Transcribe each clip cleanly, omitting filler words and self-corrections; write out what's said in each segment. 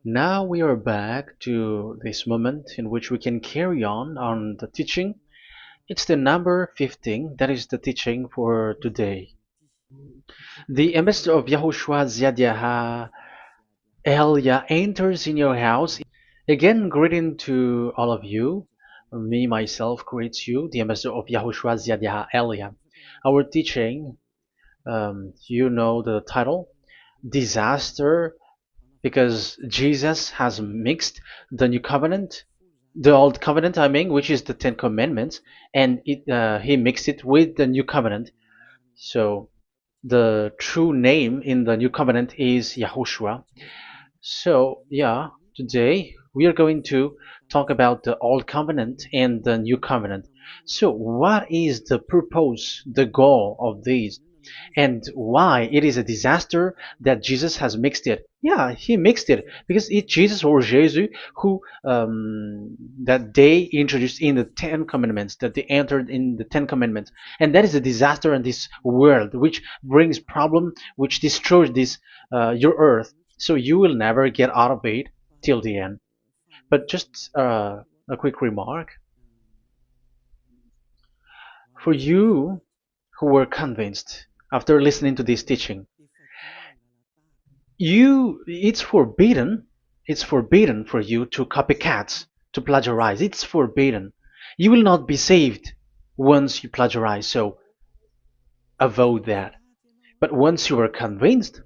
Now we are back to this moment in which we can carry on the teaching. It's the number 15, that is the teaching for today. The ambassador of YAHOSHUAH YAH YAH enters in your house. Again, greeting to all of you. Me, myself, greets you, the ambassador of YAHOSHUAH YAH. Our teaching, you know the title, Disaster, because Jesus has mixed the new covenant, the old covenant, I mean, which is the Ten Commandments, and he mixed it with the new covenant. So the true name in the new covenant is Yahushua. So yeah, today we are going to talk about the old covenant and the new covenant. So what is the purpose, the goal of these? And why it is a disaster that Jesus has mixed it. Yeah, he mixed it because it's Jesus or Jesus who that they introduced in the Ten Commandments, that they entered in the Ten Commandments, and that is a disaster in this world, which brings problem, which destroys this your earth. So you will never get out of it till the end. But just a quick remark for you who were convinced after listening to this teaching. It's forbidden for you to copycats, to plagiarize. It's forbidden. You will not be saved once you plagiarize, so avoid that. But once you are convinced,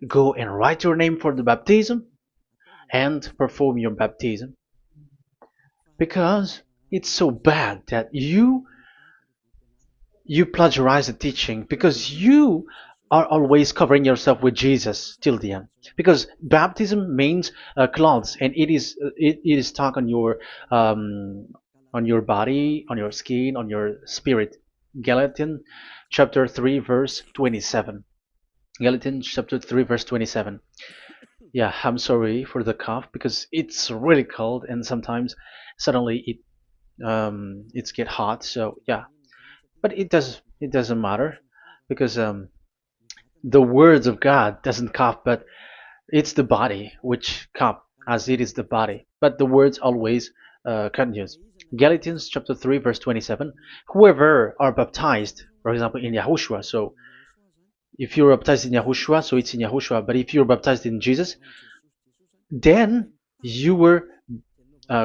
go and write your name for the baptism and perform your baptism, because it's so bad that you plagiarize the teaching, because you are always covering yourself with Jesus till the end. Because baptism means clothes, and it is stuck on your body, on your skin, on your spirit. Galatians chapter 3 verse 27. Galatians chapter 3 verse 27. Yeah, I'm sorry for the cough because it's really cold and sometimes suddenly it's get hot. So yeah, but it doesn't matter because the words of God doesn't cough, but it's the body which cough, as it is the body. But the words always continues. Galatians chapter 3 verse 27. Whoever are baptized, for example, in Yahushua. So if you're baptized in Yahushua, so it's in Yahushua. But if you're baptized in Jesus, then you were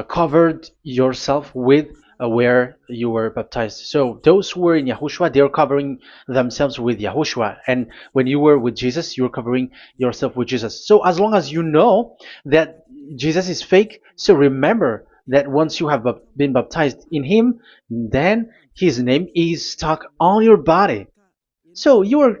covered yourself with where you were baptized. So those who were in Yahushua, they are covering themselves with Yahushua. And when you were with Jesus, you were covering yourself with Jesus. So as long as you know that Jesus is fake, so remember that once you have been baptized in him, then his name is stuck on your body. So you're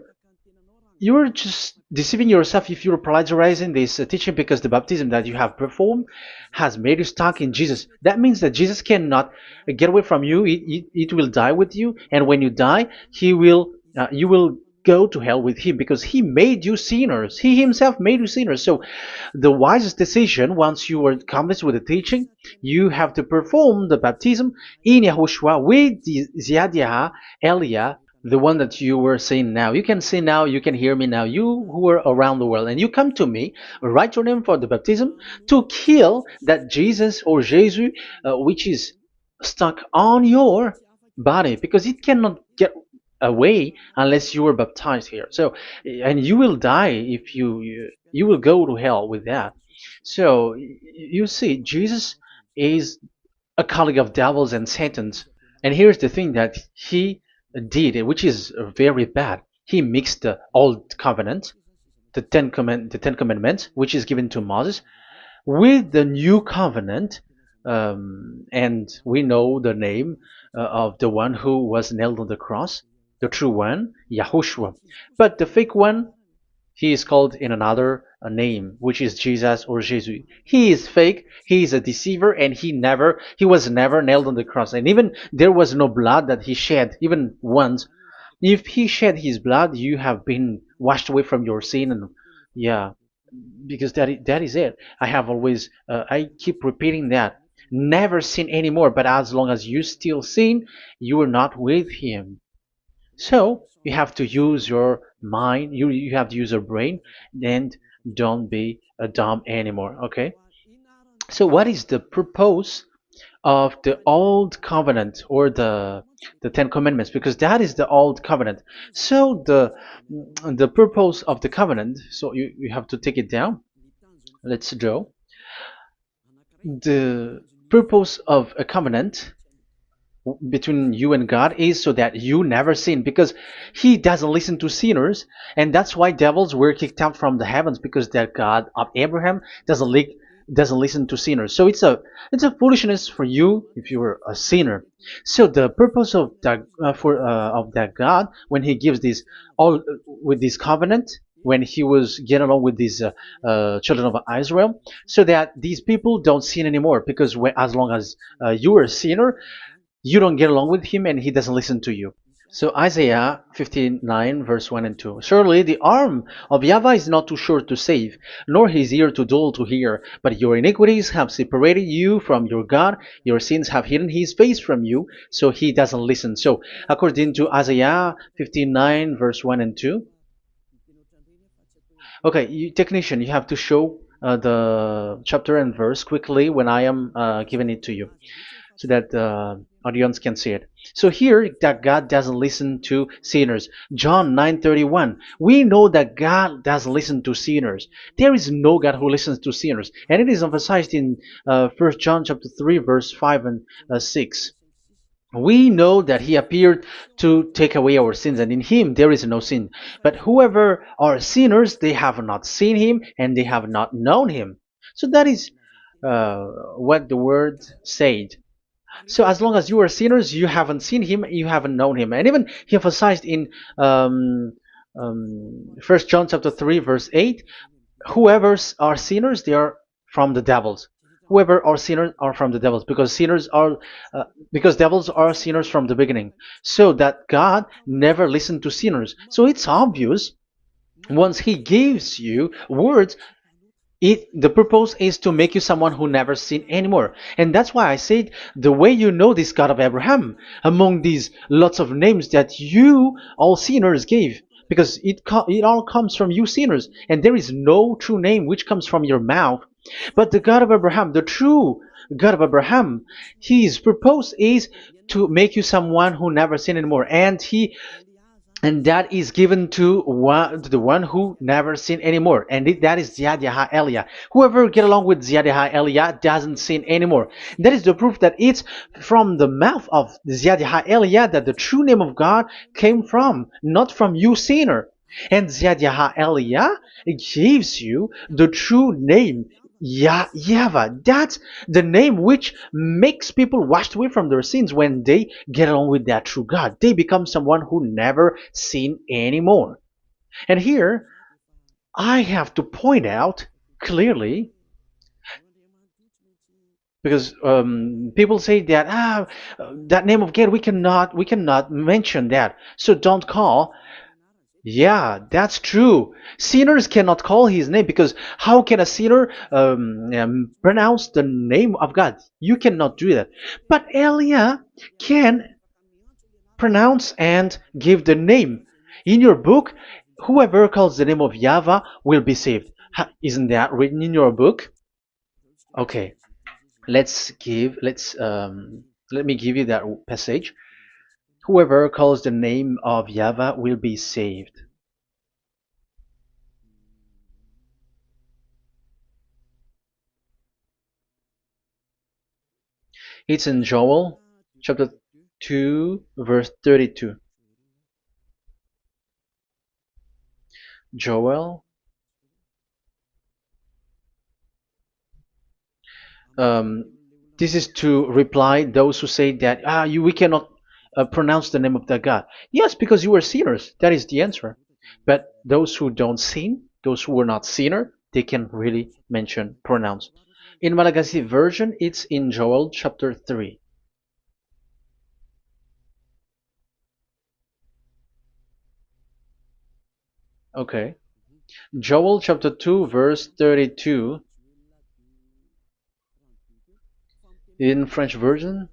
just deceiving yourself if you're plagiarizing this teaching, because the baptism that you have performed has made you stuck in Jesus. That means that Jesus cannot get away from you. It will die with you, and when you die, you will go to hell with him, because he made you sinners. He himself made you sinners. So the wisest decision, once you are convinced with the teaching, you have to perform the baptism in Yahushua with the Ziad Elia, the one that you were saying now. You can see now, you can hear me now, you who are around the world, and you come to me, write your name for the baptism to kill that Jesus or Jesus, which is stuck on your body, because it cannot get away unless you were baptized here. So, and you will die if you will go to hell with that. So you see, Jesus is a colleague of devils and Satans. And here's the thing that he did, which is very bad. He mixed the old covenant, the Ten Commandments, which is given to Moses, with the new covenant, and we know the name of the one who was nailed on the cross, the true one, Yahushua. But the fake one, he is called in another name, which is Jesus or Jesus. He is fake, he is a deceiver, and he was never nailed on the cross. And even there was no blood that he shed, even once. If he shed his blood, you have been washed away from your sin, and yeah, because that is it. I have always I keep repeating that. Never sin anymore, but as long as you still sin, you are not with him. So you have to use your mind, you have to use your brain, and don't be a dumb anymore. Okay. So what is the purpose of the old covenant, or the Ten Commandments? Because that is the old covenant. So the purpose of the covenant. So you have to take it down. Let's draw. The purpose of a covenant between you and God is so that you never sin, because he doesn't listen to sinners, and that's why devils were kicked out from the heavens, because that God of Abraham doesn't listen to sinners. So it's a foolishness for you if you were a sinner. So the purpose of that of that God, when he gives this all with this covenant, when he was getting along with these children of Israel, so that these people don't sin anymore, because as long as you are a sinner, you don't get along with him and he doesn't listen to you. So Isaiah 59 verse 1 and 2. Surely the arm of YAHVAH is not too short to save, nor his ear too dull to hear. But your iniquities have separated you from your God. Your sins have hidden his face from you, so he doesn't listen. So according to Isaiah 59 verse 1 and 2. Okay, technician, you have to show the chapter and verse quickly when I am giving it to you, so that the audience can see it. So here, that God doesn't listen to sinners. John 9:31. We know that God doesn't listen to sinners. There is no God who listens to sinners, and it is emphasized in 1 John chapter 3 verse 5 and 6. We know that he appeared to take away our sins, and in him there is no sin. But whoever are sinners, they have not seen him, and they have not known him. So that is what the word said. So as long as you are sinners, you haven't seen him, you haven't known him. And even he emphasized in 1 John chapter 3 verse 8, whoever are sinners, they are from the devils. Whoever are sinners are from the devils, because because devils are sinners from the beginning. So that God never listened to sinners. So it's obvious, once he gives you words, the purpose is to make you someone who never sinned anymore. And that's why I said, the way you know this God of Abraham among these lots of names that you all sinners gave, because it all comes from you sinners, and there is no true name which comes from your mouth. But the God of Abraham, the true God of Abraham, his purpose is to make you someone who never sinned anymore, and that is given to the one who never sin anymore, and that is YAH. Whoever get along with YAH doesn't sin anymore. That is the proof that it's from the mouth of YAH that the true name of God came from, not from you sinner. And YAH gives you the true name, YAHVAH. That's the name which makes people washed away from their sins. When they get along with that true God, they become someone who never sin anymore. And here, I have to point out clearly, because people say that that name of God, we cannot mention that, so don't call. Yeah, that's true. Sinners cannot call his name, because how can a sinner pronounce the name of God? You cannot do that. But Elia can pronounce and give the name. In your book, whoever calls the name of YAHVAH will be saved. Isn't that written in your book? Okay, let me give you that passage. Whoever calls the name of YAHVAH will be saved. It's in Joel chapter 2 verse 32. Joel, um, this is to reply those who say that we cannot pronounce the name of the God. Yes, because you are sinners. That is the answer. But those who don't sin, those who are not sinner, they can really pronounce. In Malagasy version, it's in Joel chapter 3. Okay. Joel chapter 2 verse 32. In French version,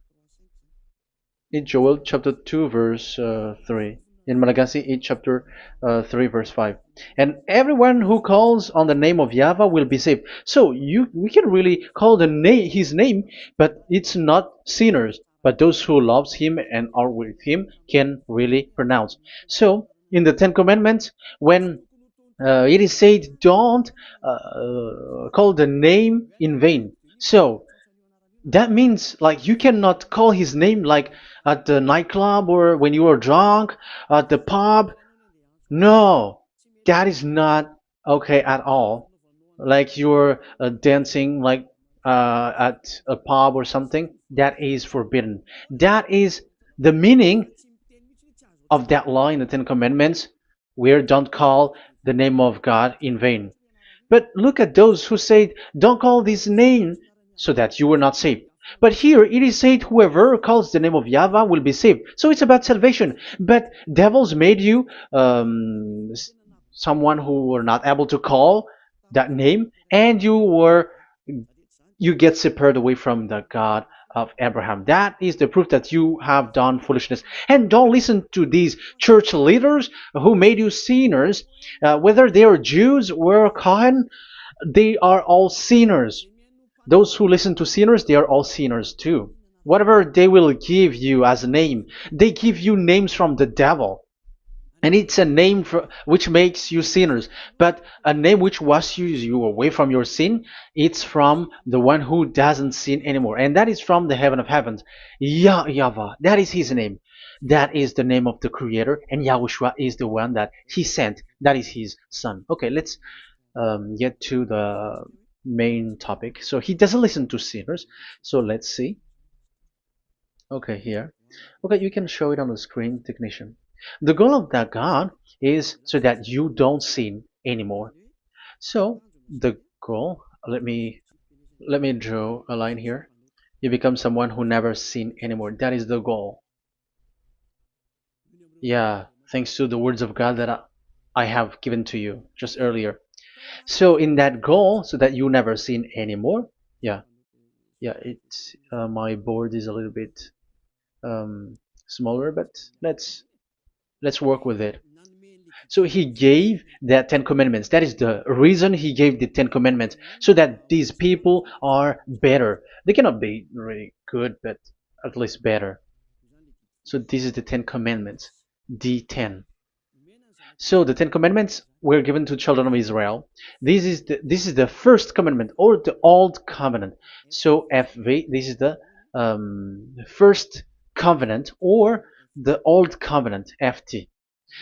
in Joel chapter 2 verse 3. in Malagasy 8 chapter 3 verse 5. And everyone who calls on the name of YAHVAH will be saved. So we can really call his name, but it's not sinners, but those who loves him and are with him can really pronounce. So in the Ten Commandments, when it is said, don't call the name in vain. So that means like you cannot call his name like at the nightclub or when you are drunk at the pub. No, that is not okay at all. Like you're dancing like at a pub or something, that is forbidden. That is the meaning of that law in the Ten Commandments, where don't call the name of God in vain. But look at those who say, don't call this name so that you will not saved. But here it is said, whoever calls the name of YAHVAH will be saved. So it's about salvation. But devils made you someone who were not able to call that name, and you get separated away from the God of Abraham. That is the proof that you have done foolishness. And don't listen to these church leaders who made you sinners, whether they are Jews or Kohen, they are all sinners. Those who listen to sinners, they are all sinners too. Whatever they will give you as a name, they give you names from the devil. And it's a name which makes you sinners, but a name which washes you away from your sin, it's from the one who doesn't sin anymore, and that is from the heaven of heavens. Yahvah, that is his name. That is the name of the Creator, and Yahushua is the one that he sent. That is his son. Okay, let's get to the main topic. So he doesn't listen to sinners. So let's see. Okay, here. Okay, you can show it on the screen, technician. The goal of that God is so that you don't sin anymore. So the goal, let me draw a line here. You become someone who never sin anymore. That is the goal. Yeah, thanks to the words of God that I have given to you just earlier. So in that goal, so that you never sin anymore. Yeah, yeah. It's my board is a little bit smaller, but let's work with it. So he gave the Ten Commandments. That is the reason he gave the Ten Commandments, so that these people are better. They cannot be really good, but at least better. So this is the Ten Commandments, D10. So the Ten Commandments were given to children of Israel. This is the first commandment or the old covenant. So FV, this is the first covenant or the old covenant, FT.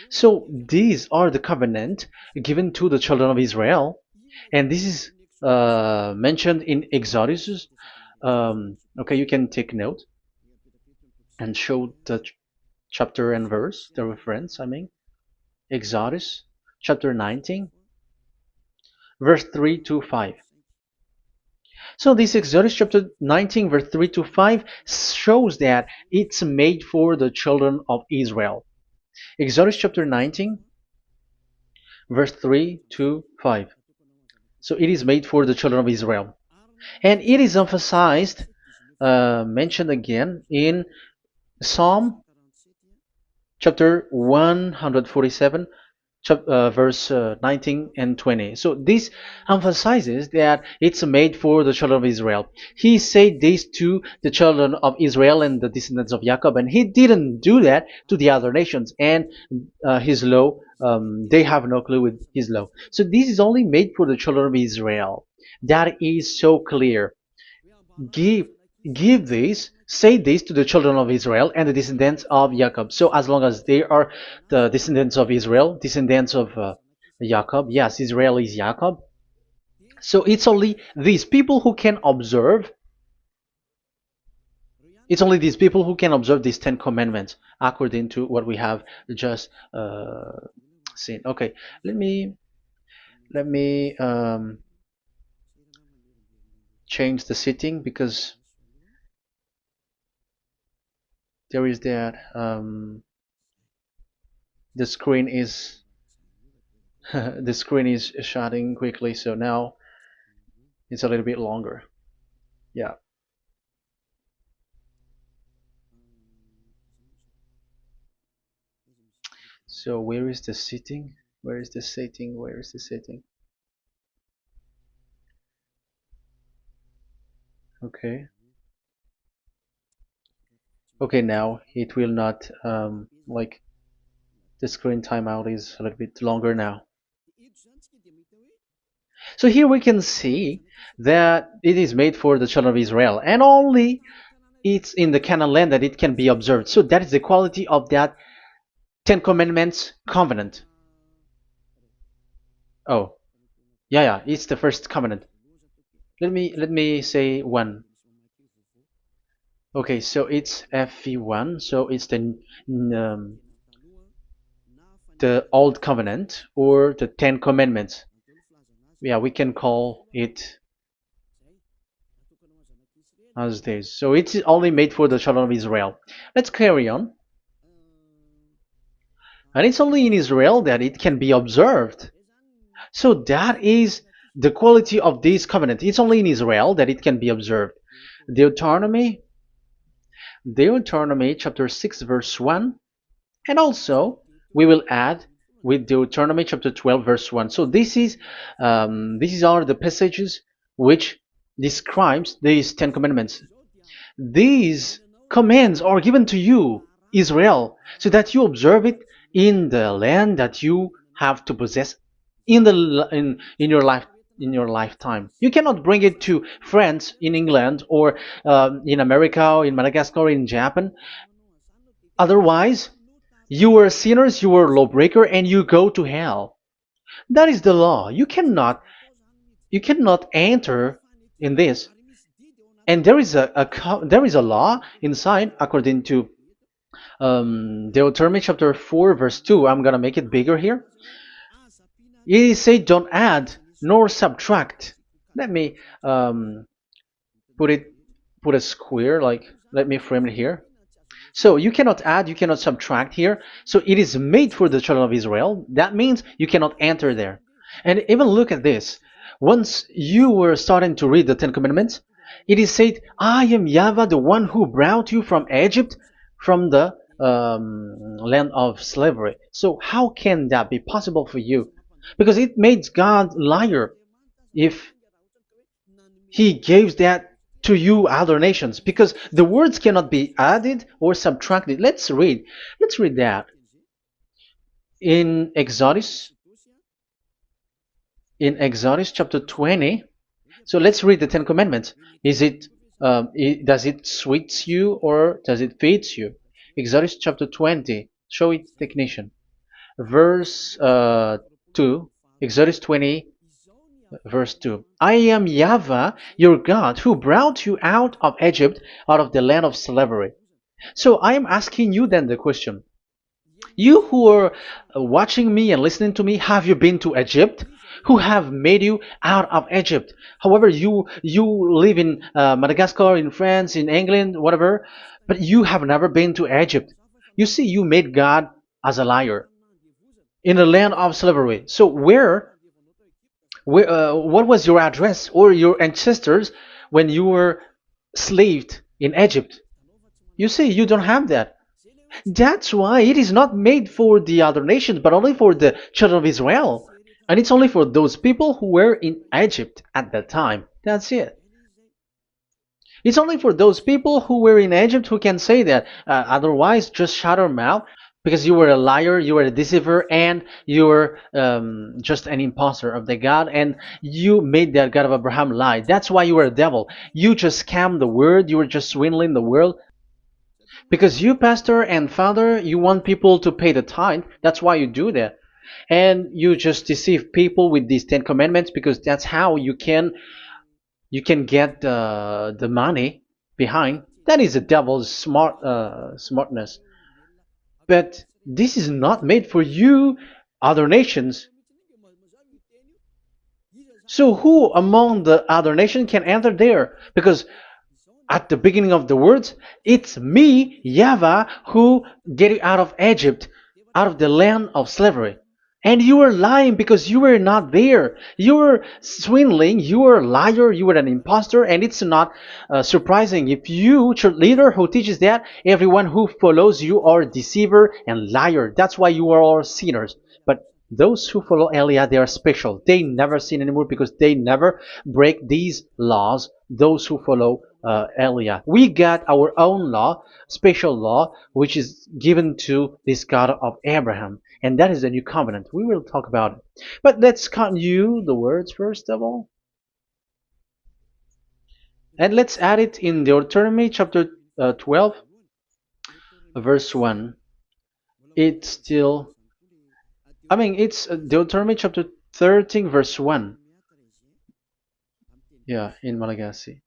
So these are the covenant given to the children of Israel, and this is mentioned in Exodus. Okay, you can take note and show the chapter and verse, the reference. I mean, Exodus chapter 19, verse 3 to 5. So this Exodus chapter 19, verse 3 to 5 shows that it's made for the children of Israel. Exodus chapter 19, verse 3 to 5. So it is made for the children of Israel. And it is emphasized, mentioned again in Psalm chapter 147, verse 19 and 20. So this emphasizes that it's made for the children of Israel. He said this to the children of Israel and the descendants of Jacob, and he didn't do that to the other nations. And his law, they have no clue with his law. So this is only made for the children of Israel. That is so clear. Give say this to the children of Israel and the descendants of Jacob. So as long as they are the descendants of Israel, descendants of Jacob, yes, Israel is Jacob. So it's only these people who can observe. It's only these people who can observe these 10 commandments according to what we have just seen. Okay, let me change the setting because there is that the screen is the screen is shutting quickly, so now it's a little bit longer. Yeah. So where is the sitting? Where is the sitting? Where is the sitting? Okay. Okay, now it will not like the screen timeout is a little bit longer now. So here we can see that it is made for the children of Israel, and only it's in the Canaan land that it can be observed. So that is the quality of that Ten Commandments covenant. Oh, yeah, it's the first covenant. Let me say one. Okay, so it's FV1, so it's the old covenant or the Ten Commandments. Yeah, we can call it as this. So it's only made for the children of Israel. Let's carry on. And it's only in Israel that it can be observed. So that is the quality of this covenant. It's only in Israel that it can be observed. Deuteronomy, Deuteronomy chapter 6 verse 1, and also we will add with Deuteronomy chapter 12 verse 1. So these are the passages which describes these Ten Commandments. These commands are given to you, Israel, so that you observe it in the land that you have to possess in your lifetime. You cannot bring it to France, in England, or in America, or in Madagascar, or in Japan. Otherwise, you were sinners, you were lawbreaker, and you go to hell. That is the law. You cannot enter in this. And there is a law inside according to Deuteronomy chapter 4 verse 2. I'm gonna make it bigger here. It says don't add nor subtract. Let me put it put a square, like let me frame it here. So you cannot add, you cannot subtract here. So it is made for the children of Israel. That means you cannot enter there. And even look at this. Once you were starting to read the Ten Commandments, it is said, I am YAHVAH, the one who brought you from Egypt, from the land of slavery. So how can that be possible for you? Because it makes God liar if he gives that to you other nations, because the words cannot be added or subtracted. Let's read that in Exodus chapter 20. So let's read the Ten Commandments. Does it sweets you or does it feeds you? Exodus chapter 20. Show it, technician. Verse 2. Exodus 20 verse 2. I am YAHVAH, your God, who brought you out of Egypt, out of the land of slavery. So I am asking you then the question. You who are watching me and listening to me, have you been to Egypt? Who have made you out of Egypt? However, you live in Madagascar, in France, in England, whatever, but you have never been to Egypt. You see, you made God as a liar in the land of slavery. So what was your address or your ancestors when you were slaved in Egypt? You see, you don't have that. That's why it is not made for the other nations, but only for the children of Israel. And it's only for those people who were in Egypt at that time. That's it. It's only for those people who were in Egypt who can say that. Otherwise, just shut your mouth, because you were a liar, you were a deceiver, and you were just an imposter of the God, and you made that God of Abraham lie. That's why you were a devil. You just scammed the word, you were just swindling the world. Because you, pastor and father, you want people to pay the tithe. That's why you do that. And you just deceive people with these Ten Commandments, because that's how you can get the money behind. That is the devil's smartness. But this is not made for you, other nations. So who among the other nations can enter there? Because at the beginning of the words, it's me, YAHVAH, who get you out of Egypt, out of the land of slavery. And you were lying because you were not there. You were swindling. You were a liar. You were an impostor. And it's not surprising if you, church leader who teaches that, everyone who follows you are a deceiver and liar. That's why you are all sinners. But those who follow Elia, they are special. They never sin anymore because they never break these laws. Those who follow Elia. We got our own law, special law, which is given to this God of Abraham. And that is the new covenant. We will talk about it. But let's continue the words first of all. And let's add it in Deuteronomy chapter 12, verse 1. It's still, it's Deuteronomy chapter 13, verse 1. Yeah, in Malagasy.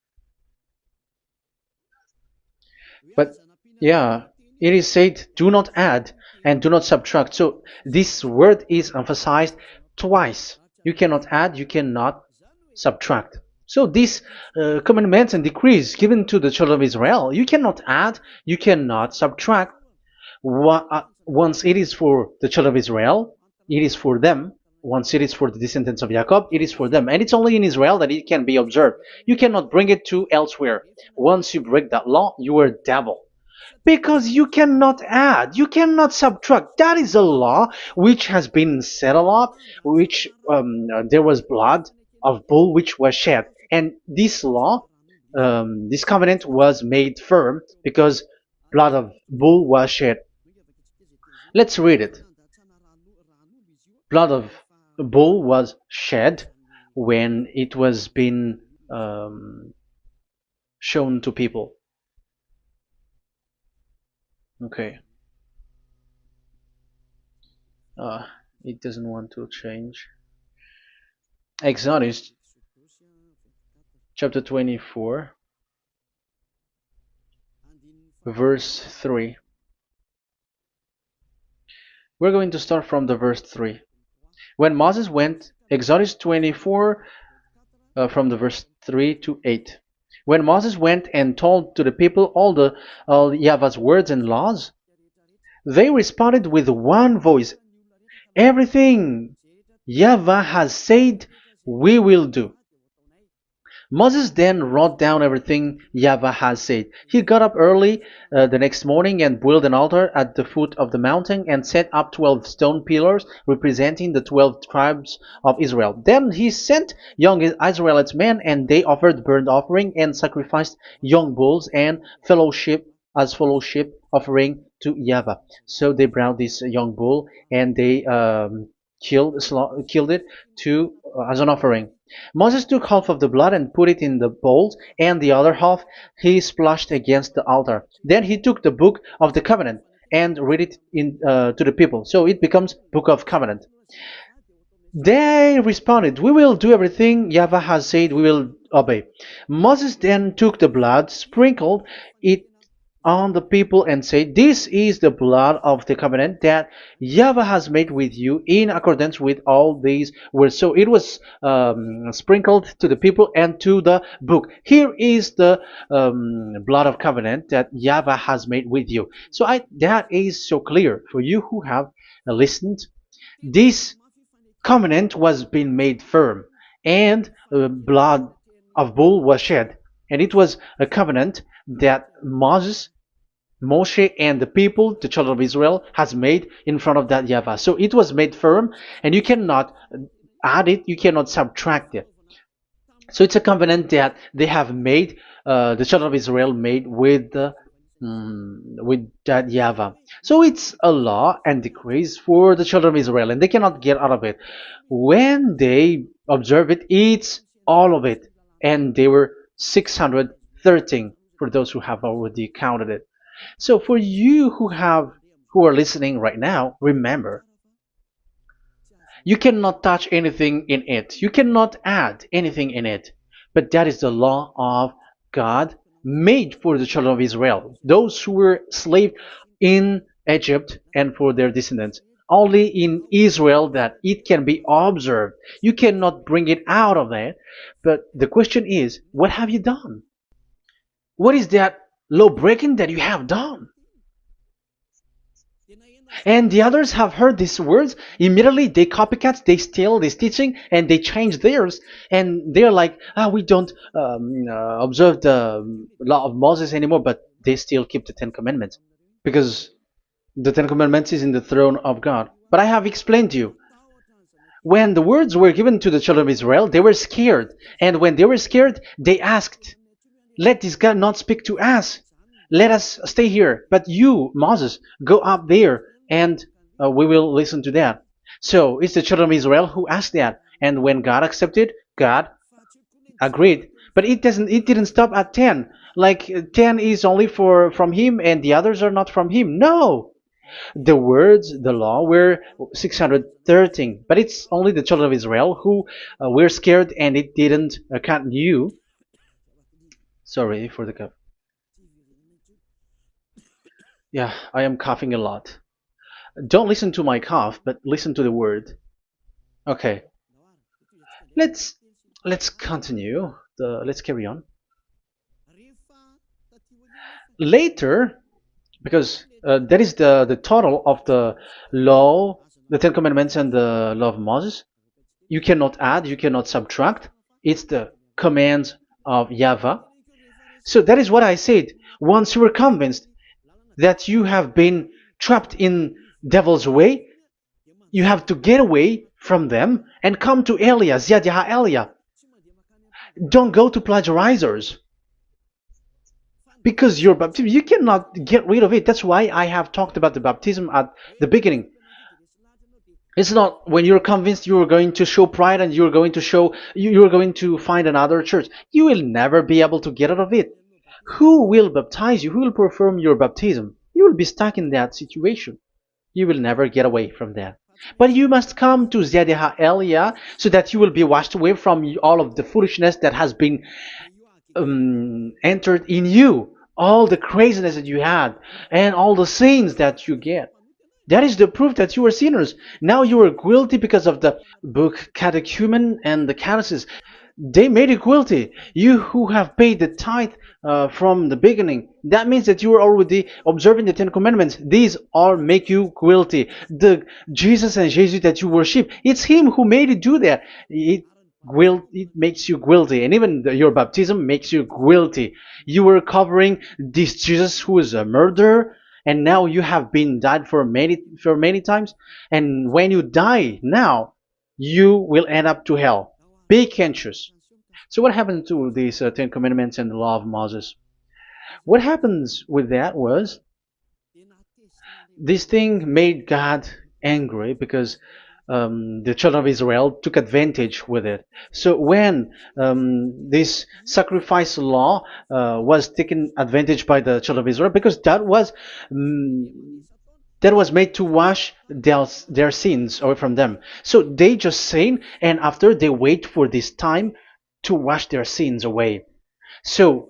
But yeah, it is said, do not add and do not subtract. So this word is emphasized twice. You cannot add, you cannot subtract. So these commandments and decrees given to the children of Israel, you cannot add, you cannot subtract. Once it is for the children of Israel, it is for them. Once it is for the descendants of Jacob, it is for them. And it's only in Israel that it can be observed. You cannot bring it to elsewhere. Once you break that law, you are devil. Because you cannot add, you cannot subtract. That is a law which has been settled up, which there was blood of bull which was shed. And this law, this covenant was made firm because blood of bull was shed. Let's read it. Blood of bull was shed when it was been shown to people. Okay. It doesn't want to change. Exodus chapter 24, verse 3. We're going to start from the verse 3. When Moses went, Exodus 24, from the verse 3 to 8. When Moses went and told to the people all YAHVAH's words and laws, they responded with one voice, everything YAHVAH has said, we will do. Moses then wrote down everything YAHVAH has said. He got up early the next morning and built an altar at the foot of the mountain and set up 12 stone pillars representing the 12 tribes of Israel. Then he sent young Israelite men, and they offered burnt offering and sacrificed young bulls and fellowship offering to YAHVAH. So they brought this young bull and they killed it as an offering. Moses took half of the blood and put it in the bowls, and the other half he splashed against the altar. Then he took the book of the covenant and read it to the people. So it becomes book of covenant. They responded, we will do everything YAHVAH has said, we will obey. Moses then took the blood, sprinkled it on the people and said, this is the blood of the covenant that YAHVAH has made with you in accordance with all these words. So it was sprinkled to the people and to the book. Here is the blood of covenant that YAHVAH has made with you. So that is so clear for you who have listened. This covenant was being made firm, and blood of bull was shed. And it was a covenant that Moshe and the people, the children of Israel, has made in front of that YAHVAH. So it was made firm, and you cannot add it, you cannot subtract it. So it's a covenant that they have made, the children of Israel made with that YAHVAH. So it's a law and decrees for the children of Israel, and they cannot get out of it. When they observe it, it's all of it. And they were 613 for those who have already counted it. So for you who are listening right now, remember, you cannot touch anything in it. You cannot add anything in it. But that is the law of God made for the children of Israel, those who were slaves in Egypt and for their descendants. Only in Israel that it can be observed. You cannot bring it out of there. But the question is, what have you done? What is that law breaking that you have done? And the others have heard these words. Immediately they copycats, they steal this teaching, and they change theirs. And they're like, we don't observe the law of Moses anymore, but they still keep the Ten Commandments because the Ten Commandments is in the throne of God. But I have explained to you, when the words were given to the children of Israel, they were scared. And when they were scared, they asked, let this God not speak to us. Let us stay here. But you, Moses, go up there and we will listen to that. So it's the children of Israel who asked that. And when God accepted, God agreed. But it didn't stop at 10. Like 10 is only from him and the others are not from him. No. The words, the law were 613. But it's only the children of Israel who were scared and it didn't cut you. Sorry for the cup. Yeah, I am coughing a lot. Don't listen to my cough, but listen to the word. Okay, let's let's continue. Let's carry on. Later, because that is the total of the law, the Ten Commandments, and the law of Moses. You cannot add, you cannot subtract. It's the commands of YAHVAH. So that is what I said. Once you were convinced that you have been trapped in devil's way, you have to get away from them and come to Elia, Ziad Elia. Don't go to plagiarizers. Because your baptism, you cannot get rid of it. That's why I have talked about the baptism at the beginning. It's not when you're convinced you are going to show pride and you're going to show you're going to find another church. You will never be able to get out of it. Who will baptize you? Who will perform your baptism? You will be stuck in that situation. You will never get away from that. But you must come to Ziad Elia so that you will be washed away from all of the foolishness that has been entered in you, all the craziness that you had, and all the sins that you get. That is the proof that you are sinners. Now you are guilty because of the book Catechumen and the Catechism. They made you guilty. You who have paid the tithe from the beginning, that means that you are already observing the Ten Commandments. These all make you guilty. The Jesus and Jesus that you worship, it's Him who made you do that. It makes you guilty, and even your baptism makes you guilty. You were covering this Jesus who is a murderer, and now you have been died for many times. And when you die now, you will end up to hell. Be conscious. So what happened to these Ten Commandments and the law of Moses? What happens with that was this thing made God angry because the children of Israel took advantage with it. So when this sacrifice law was taken advantage by the children of Israel, because that was made to wash their sins away from them. So they just sin, and after they wait for this time to wash their sins away. So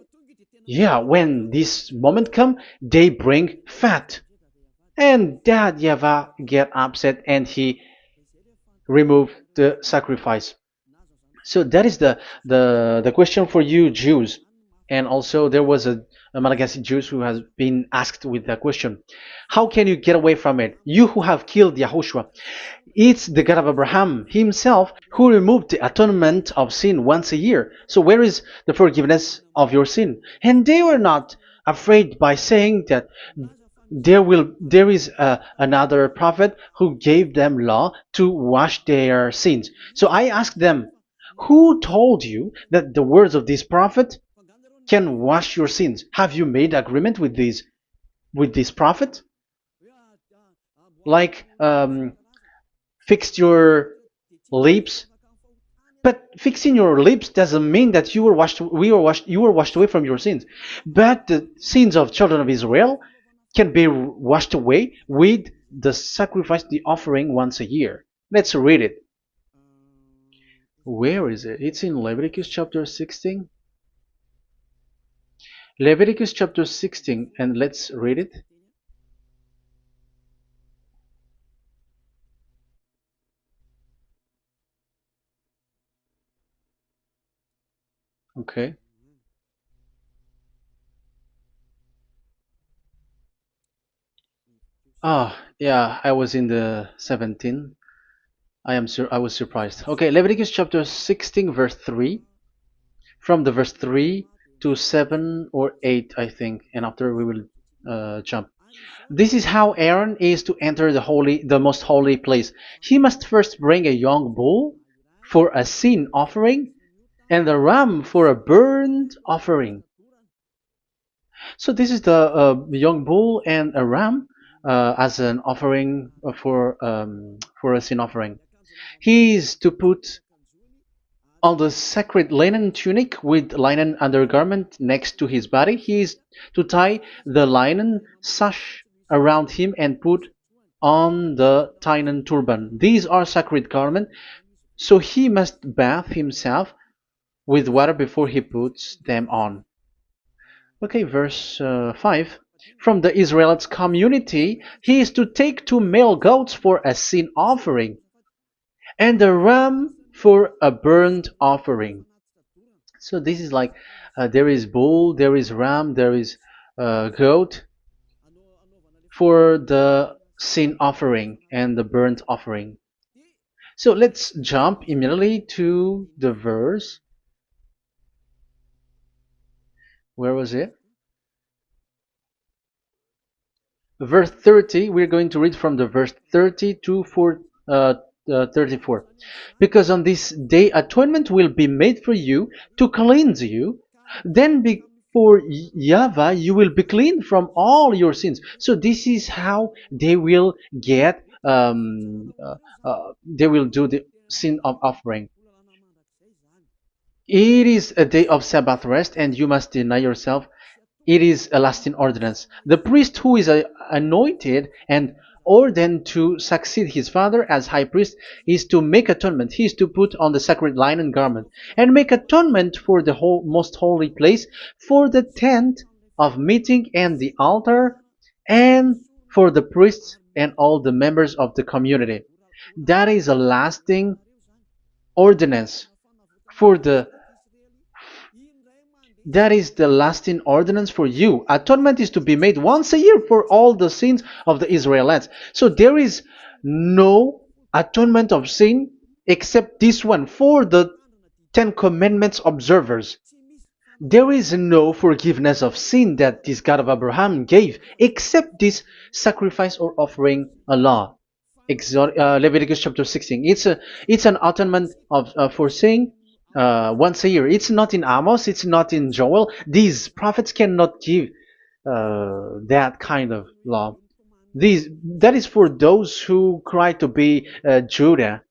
yeah, when this moment come, they bring fat, and that YAHVAH get upset and he remove the sacrifice. So that is the question for you Jews. And also there was a Malagasy Jews who has been asked with that question. How can you get away from it? You who have killed YAHOSHUAH. It's the God of Abraham himself who removed the atonement of sin once a year. So where is the forgiveness of your sin? And they were not afraid by saying that there is another prophet who gave them law to wash their sins. So I asked them, who told you that the words of this prophet can wash your sins? Have you made agreement with this prophet? Like fixed your lips, but fixing your lips doesn't mean that you were washed away from your sins. But the sins of children of Israel can be washed away with the sacrifice, the offering once a year. Let's read it. Where is it? It's in Leviticus chapter 16. Leviticus chapter 16, and let's read it. Okay. Yeah, I was in the 17. I was surprised. Okay, Leviticus chapter 16 verse 3, from the verse 3 to 7 or 8, I think, and after we will jump. This is how Aaron is to enter the most holy place. He must first bring a young bull for a sin offering and a ram for a burnt offering. So this is the young bull and a ram as an offering for a sin offering. He is to put on the sacred linen tunic with linen undergarment next to his body. He is to tie the linen sash around him and put on the linen turban. These are sacred garments, so he must bathe himself with water before he puts them on. Okay, verse 5. From the Israelites community, he is to take 2 male goats for a sin offering and a ram for a burnt offering. So this is like there is bull, there is ram, there is goat for the sin offering and the burnt offering. So let's jump immediately to the verse. Where was it? Verse 30. We're going to read from the verse 30 to 34. Because on this day atonement will be made for you to cleanse you. Then before YAHVAH you will be clean from all your sins. So this is how they will get they will do the sin of offering. It is a day of Sabbath rest, and you must deny yourself. It is a lasting ordinance. The priest who is anointed and ordained to succeed his father as high priest is to make atonement. He is to put on the sacred linen garment and make atonement for the most holy place, for the tent of meeting and the altar, and for the priests and all the members of the community. That is a lasting ordinance for the that is the lasting ordinance for you. Atonement is to be made once a year for all the sins of the Israelites. So there is no atonement of sin except this one for the Ten Commandments observers. There is no forgiveness of sin that this God of Abraham gave except this sacrifice or offering a law. Leviticus chapter 16. It's an atonement of for sin once a year. It's not in Amos. It's not in Joel. These prophets cannot give that kind of law. That is for those who cry to be Judah.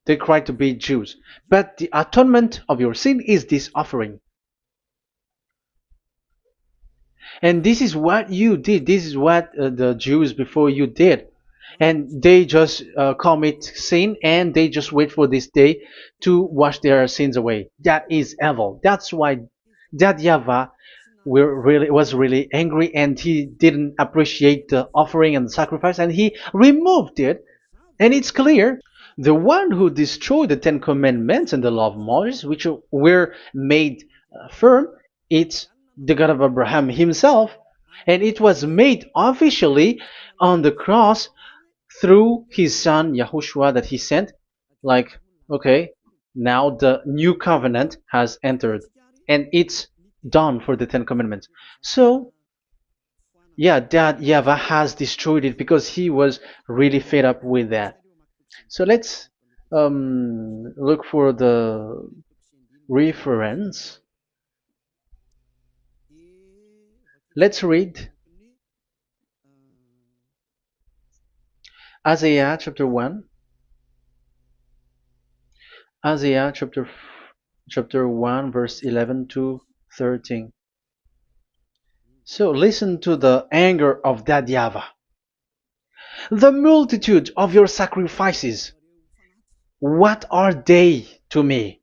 They cry to be Jews. But the atonement of your sin is this offering. And this is what you did. This is what the Jews before you did. And they just commit sin and they just wait for this day to wash their sins away. That is evil. That's why that YAHVAH was really angry, and he didn't appreciate the offering and the sacrifice, and he removed it. And it's clear the one who destroyed the Ten Commandments and the law of Moses, which were made firm, it's the God of Abraham himself, and it was made officially on the cross through his son YAHOSHUAH that he sent. Like, okay, now the new covenant has entered, and it's done for the Ten Commandments. So yeah, that YAHVAH has destroyed it because he was really fed up with that. So let's look for the reference. Let's read Isaiah chapter 1. Isaiah chapter 1 verse 11 to 13. So listen to the anger of that YAHVAH. The multitude of your sacrifices, what are they to me?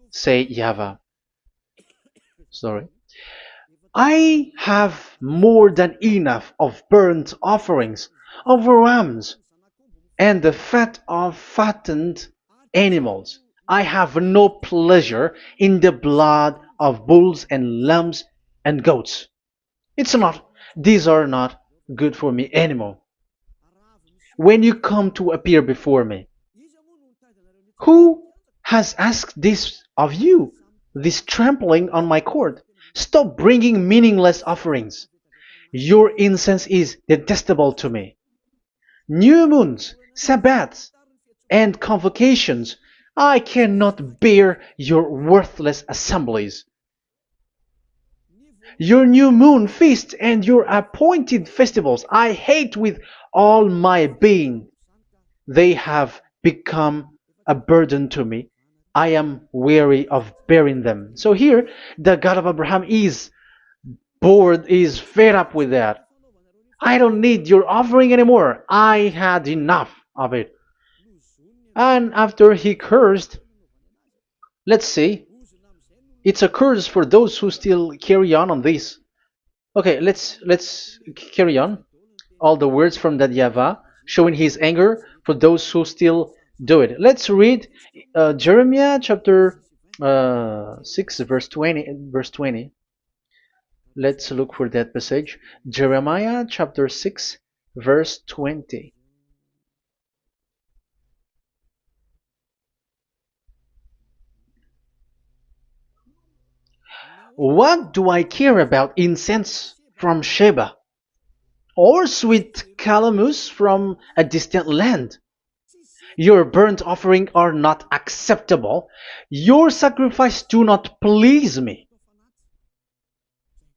Say YAHVAH. Sorry. I have more than enough of burnt offerings, of rams, and the fat of fattened animals. I have no pleasure in the blood of bulls and lambs and goats. These are not good for me anymore. When you come to appear before me, who has asked this of you? This trampling on my court. Stop bringing meaningless offerings. Your incense is detestable to me. New moons, Sabbaths, and convocations. I cannot bear your worthless assemblies. Your new moon feasts and your appointed festivals I hate with all my being. They have become a burden to me. I am weary of bearing them. So here, the God of Abraham is bored, is fed up with that. I don't need your offering anymore. I had enough of it. And after he cursed, let's see, it's a curse for those who still carry on this. Okay, let's carry on. All the words from that YAHVAH showing his anger for those who still do it. Let's read Jeremiah chapter 6 verse 20 verse 20. Let's look for that passage. Jeremiah chapter 6 verse 20. What do I care about incense from Sheba or sweet calamus from a distant land? Your burnt offering are not acceptable. Your sacrifice do not please me.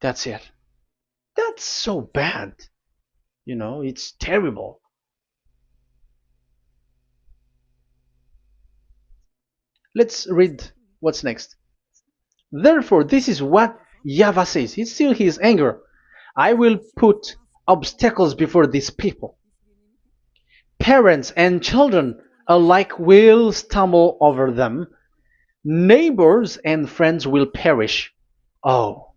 That's it. That's so bad. It's terrible. Let's read what's next. Therefore, this is what YAHVAH says. It's still his anger. I will put obstacles before these people. Parents and children alike will stumble over them. Neighbors and friends will perish. Oh,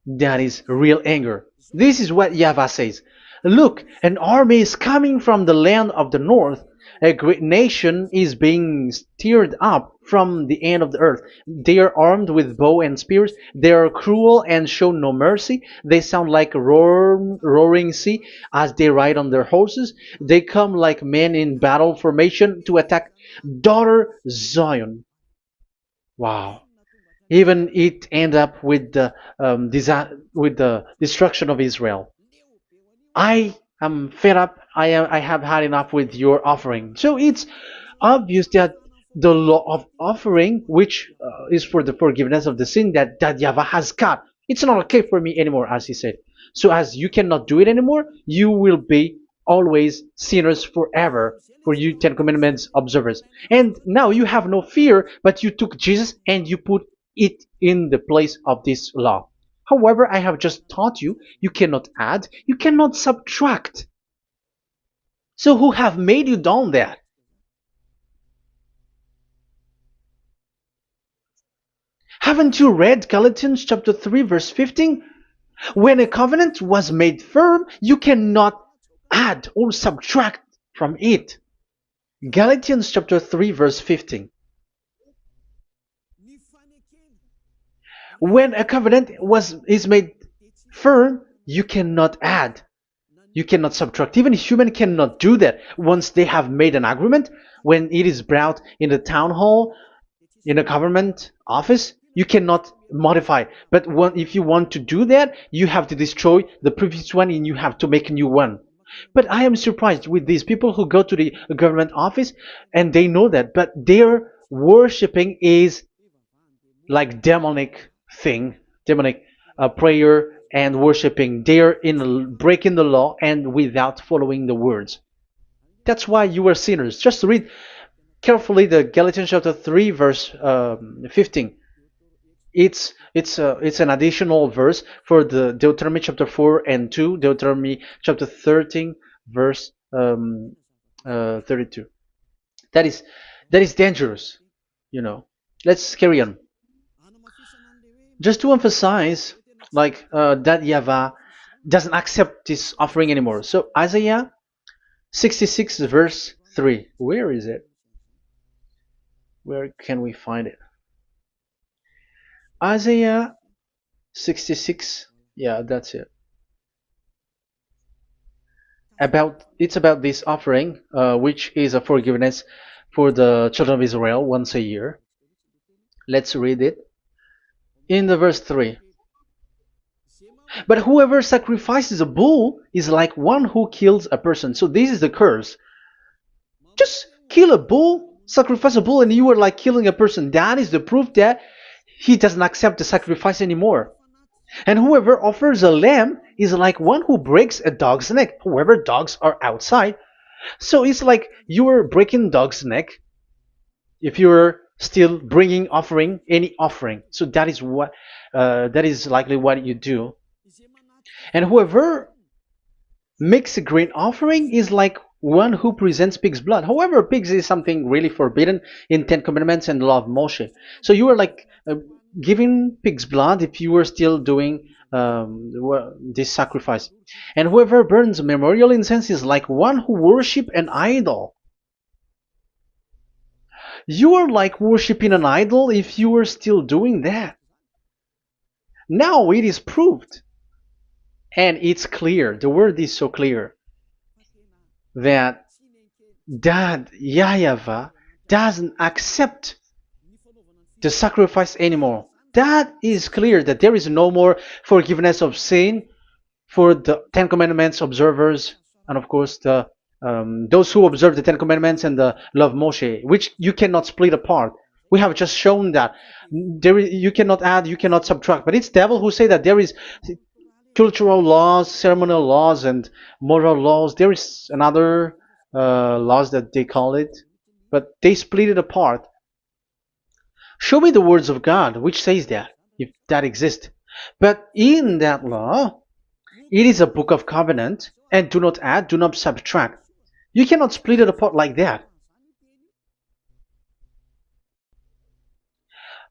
that is real anger. This is what YAHVAH says. Look, an army is coming from the land of the north. A great nation is being stirred up from the end of the earth. They are armed with bow and spears. They are cruel and show no mercy. They sound like a roaring sea as they ride on their horses. They come like men in battle formation to attack daughter Zion. Wow. Even it end up with the with the destruction of Israel. I am fed up. I have had enough with your offering. So it's obvious that the law of offering, which is for the forgiveness of the sin that YAHVAH has got, it's not okay for me anymore, as he said. So as you cannot do it anymore, you will be always sinners forever for you Ten Commandments observers. And now you have no fear, but you took Jesus and you put it in the place of this law. However, I have just taught you, you cannot add, you cannot subtract. So who have made you done that? Haven't you read Galatians chapter 3 verse 15? When a covenant was made firm, you cannot add or subtract from it. Galatians chapter 3 verse 15. When a covenant is made firm, you cannot add. You cannot subtract. Even human cannot do that. Once they have made an agreement, when it is brought in the town hall, in a government office, you cannot modify. But if you want to do that, you have to destroy the previous one and you have to make a new one. But I am surprised with these people who go to the government office and they know that, but their worshipping is like demonic thing, demonic prayer and worshipping. They're in breaking the law and without following the words. That's why you are sinners. Just read carefully the Galatians chapter 3 verse 15. It's an additional verse for the Deuteronomy chapter 4 and 2, Deuteronomy chapter 13 verse 32. That is dangerous, you know. Let's carry on. Just to emphasize, like that YAHVAH doesn't accept this offering anymore. So Isaiah 66 verse 3. Where is it? Where can we find it? Isaiah 66. Yeah, that's it. it's about this offering, which is a forgiveness for the children of Israel once a year. Let's read it in the verse 3. But whoever sacrifices a bull is like one who kills a person. So this is the curse. Just kill a bull, sacrifice a bull, and you are like killing a person. That is the proof that he doesn't accept the sacrifice anymore. And whoever offers a lamb is like one who breaks a dog's neck. Whoever dogs are outside. So it's like you are breaking dog's neck if you're still bringing offering any offering. So that is what that is likely what you do. And whoever makes a grain offering is like one who presents pig's blood. However, pigs is something really forbidden in Ten Commandments and the law of Moshe. So you are like giving pig's blood if you were still doing this sacrifice. And whoever burns memorial incense is like one who worship an idol. You are like worshiping an idol if you are still doing that. Now it is proved, and it's clear, the word is so clear, that YAHVAH doesn't accept the sacrifice anymore. That is clear, that there is no more forgiveness of sin for the Ten Commandments observers, and of course the those who observe the Ten Commandments and the law of Moshe, which you cannot split apart. We have just shown that you cannot add, you cannot subtract. But it's devil who say that there is cultural laws, ceremonial laws, and moral laws. There is another laws that they call it, but they split it apart. Show me the words of God which says that, if that exists. But in that law, it is a book of covenant, and do not add, do not subtract. You cannot split it apart like that.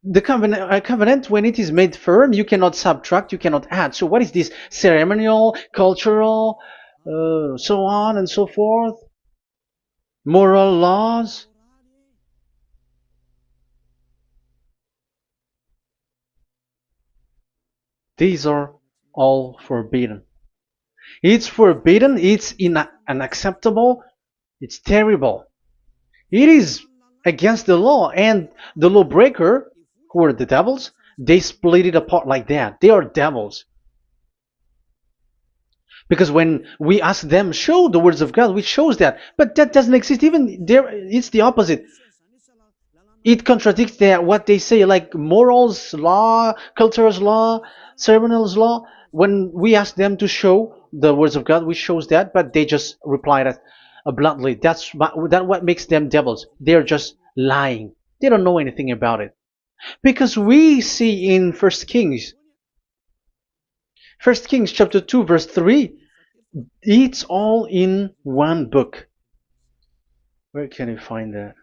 The covenant, when it is made firm, you cannot subtract, you cannot add. So what is this ceremonial, cultural, so on and so forth? Moral laws? These are all forbidden. It's forbidden, it's unacceptable, it's terrible. It is against the law, and the lawbreaker, who are the devils, they split it apart like that. They are devils. Because when we ask them, show the words of God, which shows that, but that doesn't exist. Even there, it's the opposite. It contradicts what they say, like morals law, cultural law, ceremonial law. When we ask them to show the words of God, which shows that, but they just reply that bluntly. That's what makes them devils. They're just lying. They don't know anything about it. Because we see in First Kings chapter 2 verse 3, it's all in one book. Where can you find that?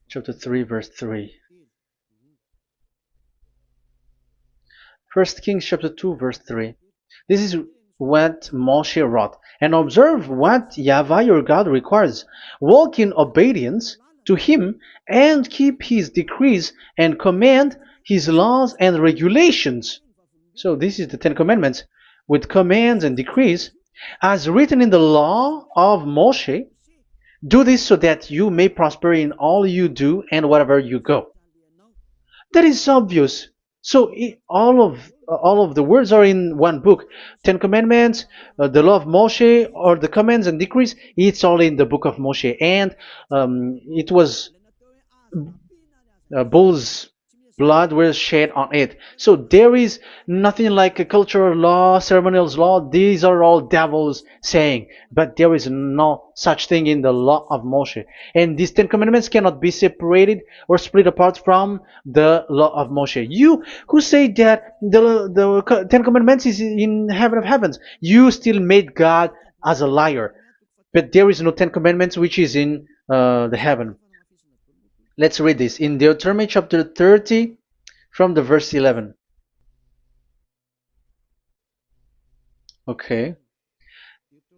Chapter 3 verse 3. 1 Kings chapter 2 verse 3. This is what Moshe wrote. And observe what YAHVAH your God requires. Walk in obedience to him and keep his decrees and command his laws and regulations. So this is the Ten Commandments with commands and decrees as written in the law of Moshe. Do this so that you may prosper in all you do and wherever you go. That is obvious. So all of the words are in one book. Ten Commandments, the law of Moshe, or the commands and decrees. It's all in the book of Moshe, and it was bull's blood was shed on it. So there is nothing like a cultural law, ceremonial law. These are all devils saying, but there is no such thing in the law of Moshe. And these Ten Commandments cannot be separated or split apart from the law of Moshe. You who say that the Ten Commandments is in heaven of heavens, you still made God as a liar. But there is no Ten Commandments which is in the heaven. Let's read this in Deuteronomy chapter 30 from the verse 11. Okay.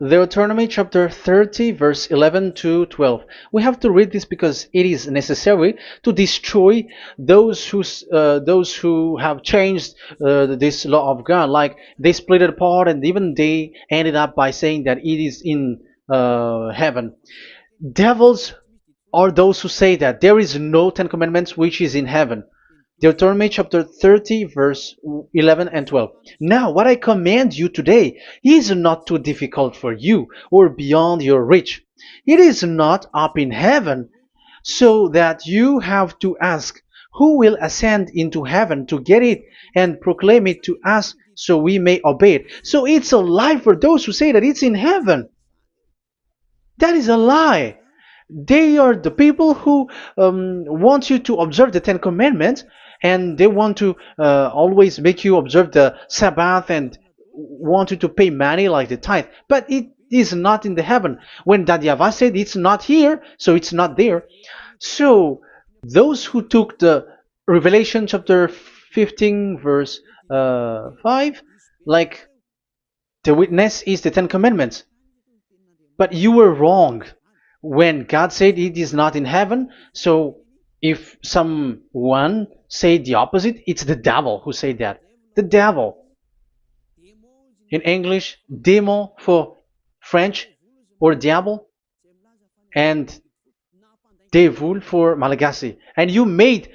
Deuteronomy chapter 30 verse 11 to 12. We have to read this because it is necessary to destroy those who have changed this law of God. Like they split it apart and even they ended up by saying that it is in heaven. Devils are those who say that there is no Ten Commandments which is in heaven. Deuteronomy chapter 30, verse 11 and 12. Now, what I command you today is not too difficult for you or beyond your reach. It is not up in heaven, so that you have to ask, who will ascend into heaven to get it and proclaim it to us so we may obey it? So it's a lie for those who say that it's in heaven. That is a lie. They are the people who want you to observe the Ten Commandments, and they want to always make you observe the Sabbath and want you to pay money like the tithe. But it is not in the heaven. When that YAHVAH said it's not here, so it's not there. So those who took the Revelation chapter 15 verse 5, like the witness is the Ten Commandments. But you were wrong when God said it is not in heaven. So if someone said the opposite, it's the devil who said that. The devil. In English, démon for French, or diable, and devil for Malagasy. And you made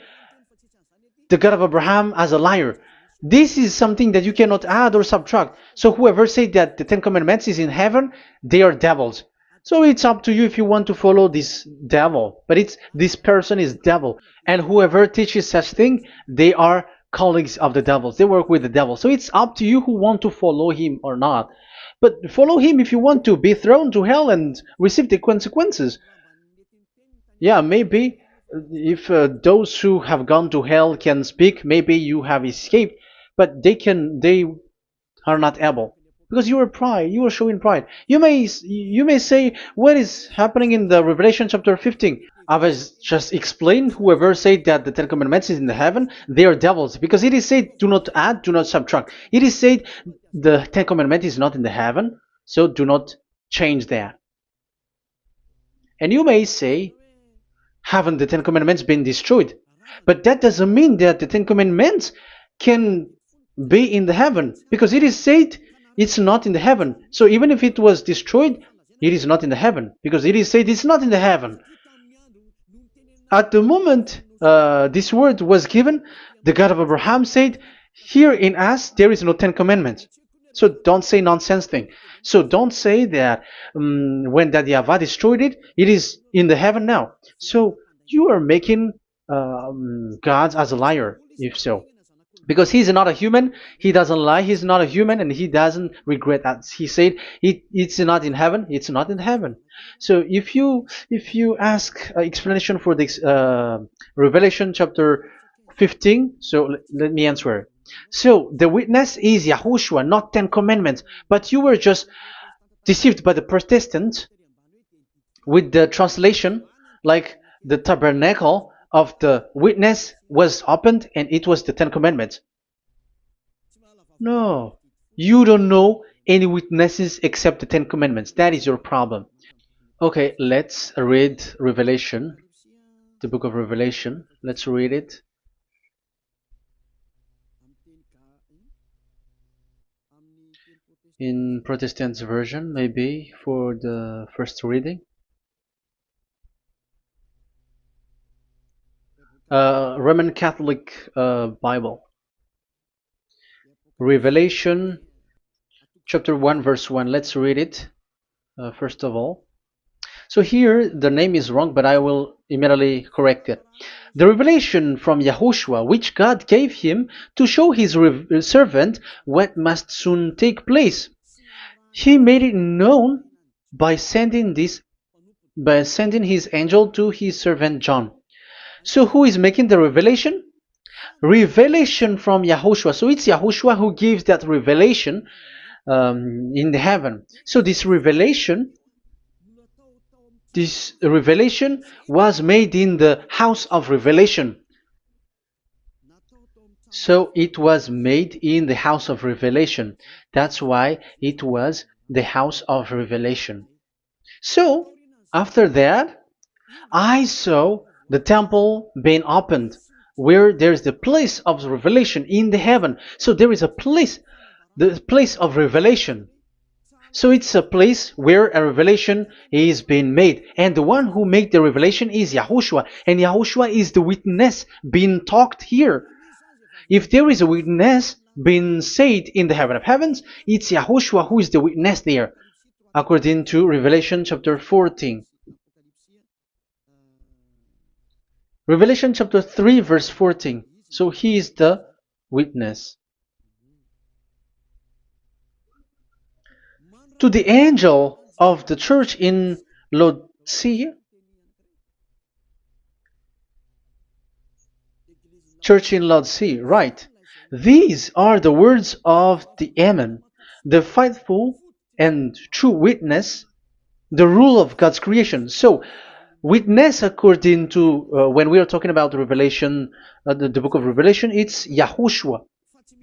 the God of Abraham as a liar. This is something that you cannot add or subtract. So whoever said that the Ten Commandments is in heaven, they are devils. So it's up to you if you want to follow this devil. But this person is devil. And whoever teaches such thing, they are colleagues of the devils. They work with the devil. So it's up to you who want to follow him or not. But follow him if you want to be thrown to hell and receive the consequences. Yeah, maybe if those who have gone to hell can speak, maybe you have escaped, but they are not able because you are pride. You are showing pride. You may say what is happening in the Revelation chapter 15. I was just explained. Whoever said that the Ten Commandments is in the heaven, they are devils because it is said, "Do not add, do not subtract." It is said the Ten Commandments is not in the heaven, so do not change that. And you may say, haven't the Ten Commandments been destroyed? But that doesn't mean that the Ten Commandments can be in the heaven, because it is said it's not in the heaven. So even if it was destroyed, it is not in the heaven, because it is said it's not in the heaven. At the moment this word was given, the God of Abraham said, here in us there is no Ten Commandments. So don't say nonsense thing. So don't say that when that YAHVAH destroyed it, it is in the heaven now. So you are making God as a liar, if so. Because he's not a human, he doesn't lie, he's not a human, and he doesn't regret that. He said it's not in heaven, it's not in heaven. So if you ask explanation for this Revelation chapter 15, so let me answer. So the witness is YAHOSHUAH, not Ten Commandments. But you were just deceived by the Protestants with the translation, like the tabernacle of the witness was opened and it was the Ten Commandments. No, you don't know any witnesses except the Ten Commandments. That is your problem. Okay, let's read Revelation, the book of Revelation. Let's read it. In Protestant version, maybe for the first reading. Roman Catholic Bible. Revelation chapter 1 verse 1. Let's read it first of all. So here the name is wrong, but I will immediately correct it. The revelation from YAHOSHUAH, which God gave him to show his servant what must soon take place. He made it known by sending his angel to his servant John. So who is making the revelation? Revelation from YAHOSHUAH. So it's YAHOSHUAH who gives that revelation in the heaven. So this revelation was made in the house of revelation. So it was made in the house of revelation. That's why it was the house of revelation. So, after that, I saw the temple being opened, where there is the place of revelation in the heaven. So there is a place, the place of revelation. So it's a place where a revelation is being made. And the one who made the revelation is YAHOSHUAH. And YAHOSHUAH is the witness being talked here. If there is a witness being said in the heaven of heavens, it's YAHOSHUAH who is the witness there, according to Revelation chapter 14. Revelation chapter 3 verse 14. So he is the witness. To the angel of the church in Laodicea, church in Laodicea, right? These are the words of the Amen, the faithful and true witness, the rule of God's creation. So, witness according to when we are talking about the Revelation, the book of Revelation, it's YAHOSHUAH.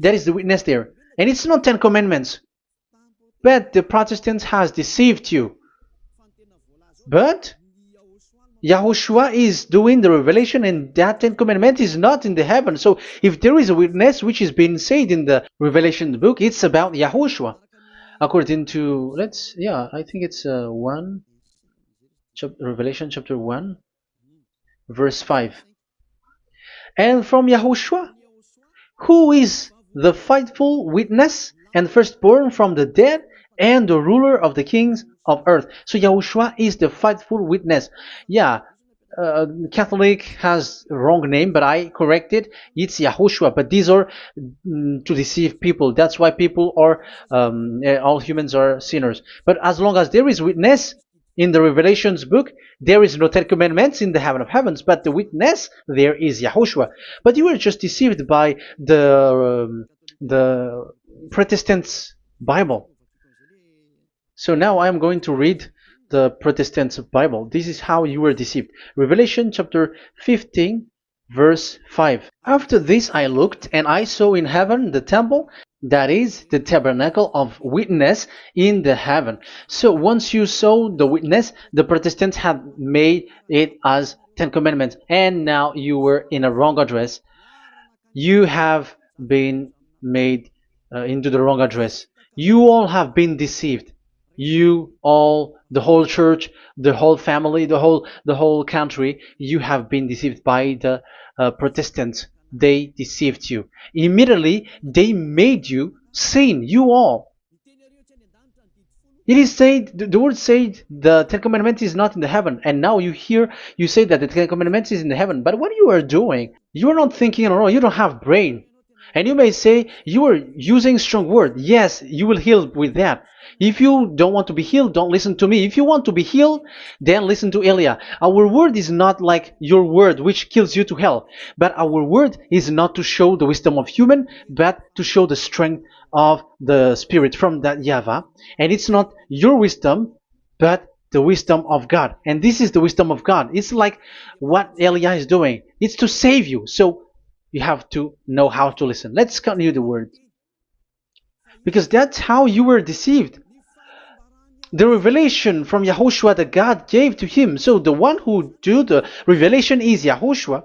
That is the witness there, and it's not 10 Commandments. But the Protestants has deceived you. But YAHOSHUAH is doing the revelation, and that 10 Commandment is not in the heaven. So if there is a witness which is being said in the Revelation book, it's about YAHOSHUAH. According to, I think it's Revelation chapter 1, verse 5. And from YAHOSHUAH, who is the faithful witness and firstborn from the dead, and the ruler of the kings of earth. So YAHOSHUAH is the faithful witness. Catholic has a wrong name, but I corrected. It's YAHOSHUAH. But these are to deceive people. That's why people are, all humans are sinners. But as long as there is witness in the Revelations book, there is no 10 Commandments in the heaven of heavens, but the witness there is YAHOSHUAH. But you were just deceived by the Protestants' Bible. So now I am going to read the Protestants' Bible. This is how you were deceived. Revelation chapter 15, verse 5. After this I looked, and I saw in heaven the temple, that is the tabernacle of witness in the heaven. So once you saw the witness, the Protestants had made it as 10 Commandments, and now you were in a wrong address. You have been made into the wrong address. You all have been deceived. You all, the whole church, the whole family, the whole country, you have been deceived by the Protestants. They deceived you. Immediately, they made you sin. You all. It is said, the word said, the 10 Commandments is not in the heaven. And now you say that the 10 Commandments is in the heaven. But what you are doing, you are not thinking at all. You don't have brain. And you may say, you are using strong word. Yes, you will heal with that. If you don't want to be healed, don't listen to me. If you want to be healed, then listen to Elia. Our word is not like your word, which kills you to hell. But our word is not to show the wisdom of human, but to show the strength of the Spirit from that YAHVAH. And it's not your wisdom, but the wisdom of God. And this is the wisdom of God. It's like what Elia is doing. It's to save you. So you have to know how to listen. Let's continue the word. Because that's how you were deceived. The revelation from YAHOSHUAH that God gave to him. So the one who do the revelation is YAHOSHUAH.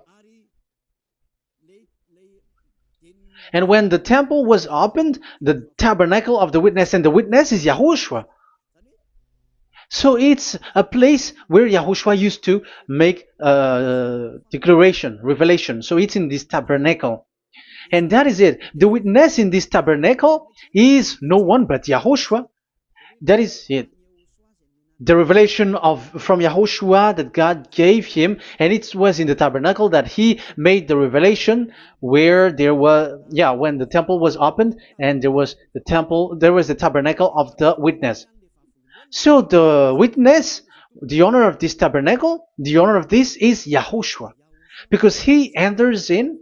And when the temple was opened, the tabernacle of the witness, and the witness is YAHOSHUAH. So it's a place where YAHOSHUAH used to make declaration, revelation. So it's in this tabernacle. And that is it. The witness in this tabernacle is no one but YAHOSHUAH. That is it. The revelation from YAHOSHUAH that God gave him, and it was in the tabernacle that he made the revelation, where there was, when the temple was opened, and there was the tabernacle of the witness. So the witness, the owner of this tabernacle, the owner of this is YAHOSHUAH, because he enters in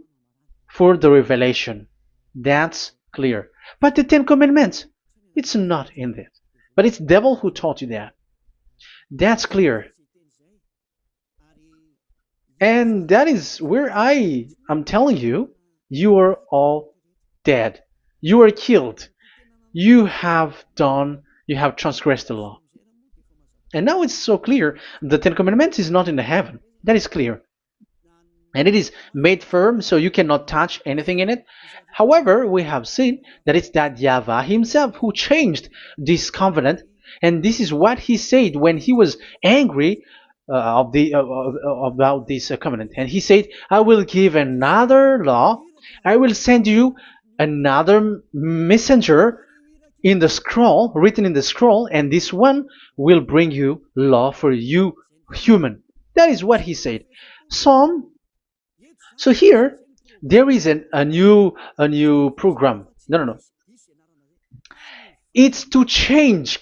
for the revelation. That's clear. But the 10 Commandments, it's not in this. But it's the devil who taught you that. That's clear. And that is where I am telling you, you are all dead. You are killed. You have done You have transgressed the law. And now it's so clear. The Ten Commandments is not in the heaven. That is clear. And it is made firm, so you cannot touch anything in it. However, we have seen that it's that YAHVAH himself who changed this covenant, and this is what he said when he was angry about this covenant. And he said, "I will give another law. I will send you another messenger in the scroll, written in the scroll, and this one will bring you law for you, human." That is what he said. Psalm so here there is a new program. No, no, no. It's to change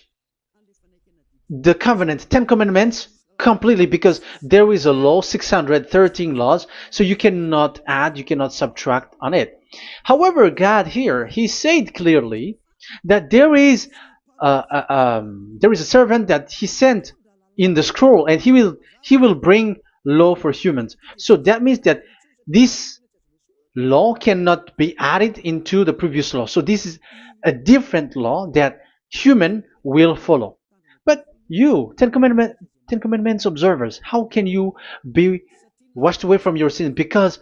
the covenant, Ten Commandments completely, because there is a law, 613 laws, so you cannot add, you cannot subtract on it. However, God here, He said clearly that there is a servant that He sent in the scroll, and He will bring law for humans. So that means that this law cannot be added into the previous law. So this is a different law that human will follow. But you, Ten Commandments observers, how can you be washed away from your sin? Because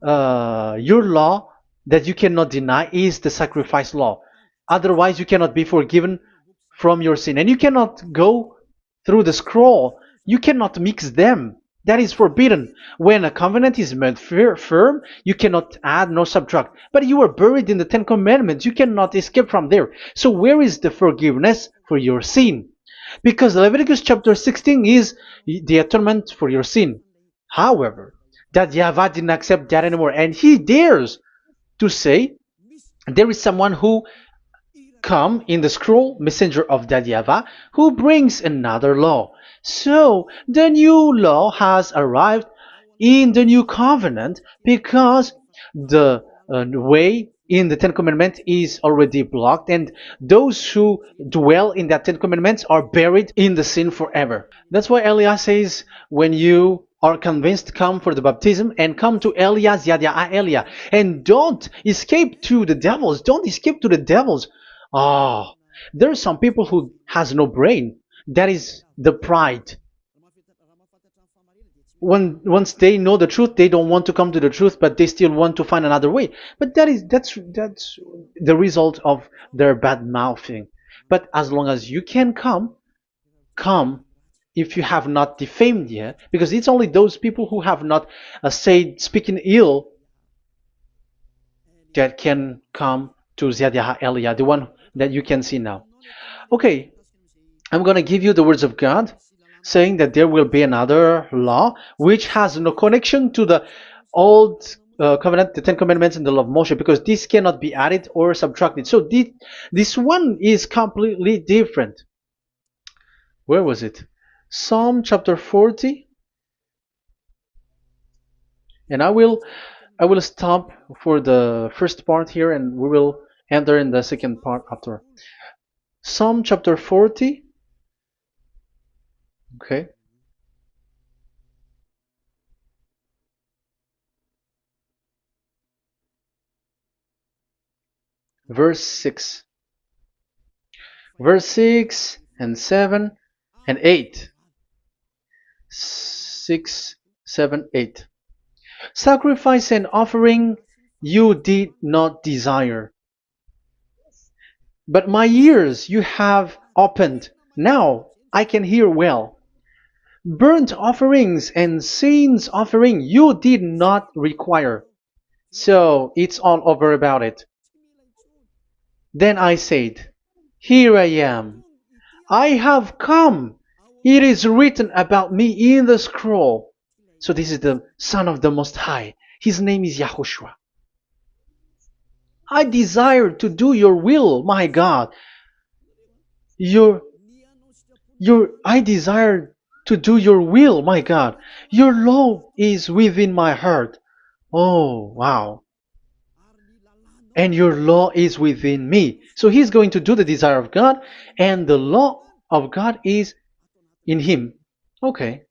your law that you cannot deny is the sacrifice law. Otherwise, you cannot be forgiven from your sin. And you cannot go through the scroll. You cannot mix them. That is forbidden. When a covenant is made firm, you cannot add nor subtract. But you are buried in the Ten Commandments. You cannot escape from there. So where is the forgiveness for your sin? Because Leviticus chapter 16 is the atonement for your sin. However, that YAHVAH didn't accept that anymore. And he dares to say there is someone who come in the scroll, messenger of that YAHVAH, who brings another law. So the new law has arrived in the new covenant because the way in the Ten Commandments is already blocked, and those who dwell in that Ten Commandments are buried in the sin forever. That's why Elias says, when you are convinced, come for the baptism and come to Elias, Yadiah, Elia, and don't escape to the devils. Don't escape to the devils. Ah, there are some people who has no brain. That is the pride. Once they know the truth, they don't want to come to the truth, but they still want to find another way. But that's the result of their bad mouthing. But as long as you can come if you have not defamed yet, because it's only those people who have not said speaking ill that can come to Ziyadiyah Elia, the one that you can see now. Okay, I'm going to give you the words of God saying that there will be another law which has no connection to the old covenant, the Ten Commandments, and the law of Moshe, because this cannot be added or subtracted. So this one is completely different. Where was it? Psalm chapter 40. And I will stop for the first part here, and we will enter in the second part after. Psalm chapter 40. Okay. Verse 6. Verse 6 and 7 and 8. 6, 7, 8. Sacrifice and offering you did not desire, but my ears you have opened. Now I can hear well. Burnt offerings and sins offering you did not require. So it's all over about it. Then I said, here I am. I have come. It is written about me in the scroll. So this is the Son of the Most High. His name is YAHOSHUAH. I desire to do your will, my God. I desire to do your will, my God. Your law is within my heart. Oh, wow. And your law is within me. So he's going to do the desire of God, and the law of God is in him. Okay.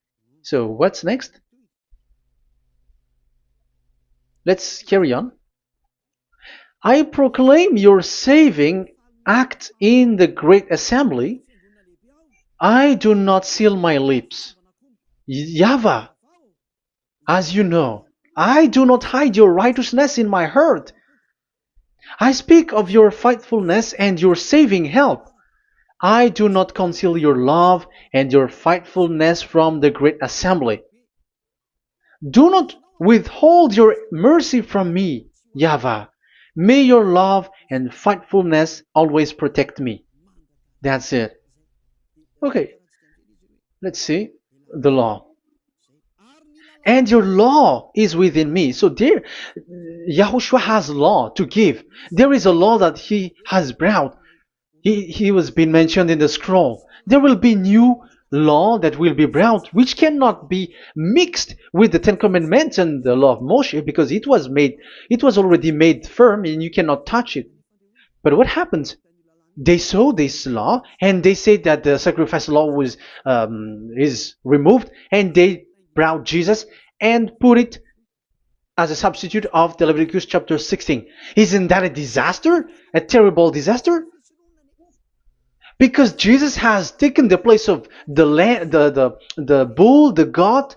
So what's next? Let's carry on. I proclaim your saving act in the great assembly, I do not seal my lips. YAHVAH, as you know, I do not hide your righteousness in my heart. I speak of your faithfulness and your saving help. I do not conceal your love and your faithfulness from the great assembly. Do not withhold your mercy from me, YAHVAH. May your love and faithfulness always protect me. That's it. Okay, let's see the law. And your law is within me. So there, Yahushua has law to give. There is a law that he has brought. He was being mentioned in the scroll. There will be new law that will be brought, which cannot be mixed with the Ten Commandments and the law of Moshe, because it was already made firm, and you cannot touch it. But what happens? They saw this law, and they said that the sacrifice law is removed, and they brought Jesus and put it as a substitute of the Leviticus chapter 16. Isn't that a disaster? A terrible disaster? Because Jesus has taken the place of the bull, the goat,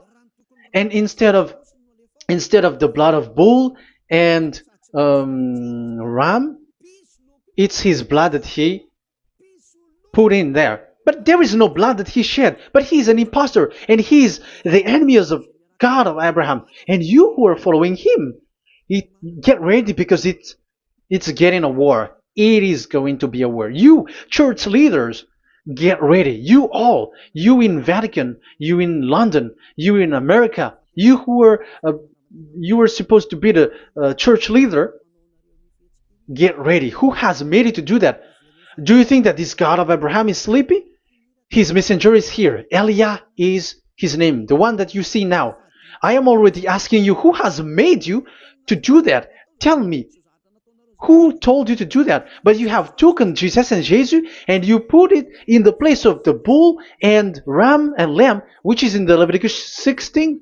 and instead of the blood of bull and ram, it's his blood that he put in there. But there is no blood that he shed. But he is an impostor, and he is the enemy of God of Abraham. And you who are following him, get ready, because it's getting a war. It is going to be a war. You church leaders, get ready. You all, you in Vatican, you in London, you in America, you who are supposed to be the church leader, get ready. Who has made it to do that? Do you think that this God of Abraham is sleepy? His messenger is here. Eliah is his name, the one that you see now. I am already asking you, who has made you to do that? Tell me, who told you to do that? But you have taken Jesus and Jesus, and you put it in the place of the bull and ram and lamb, which is in the Leviticus 16,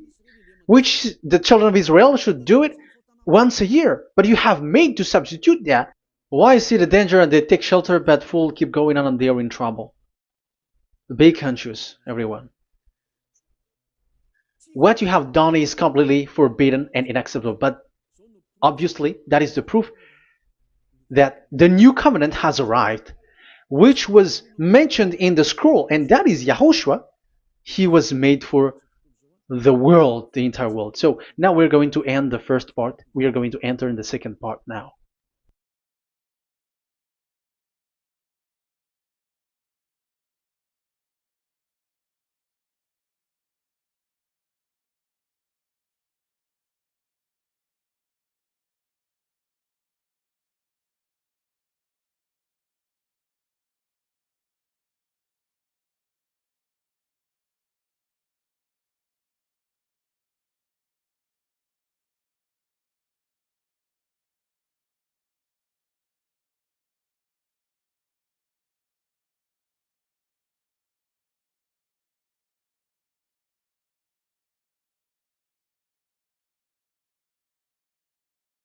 which the children of Israel should do it once a year. But you have made to substitute that. Why see the danger and they take shelter, but fool keep going on and they are in trouble? Be conscious, everyone. What you have done is completely forbidden and unacceptable. But obviously, that is the proof that the new covenant has arrived, which was mentioned in the scroll, and that is YAHOSHUAH. He was made for the world, the entire world. So now we're going to end the first part. We are going to enter in the second part now.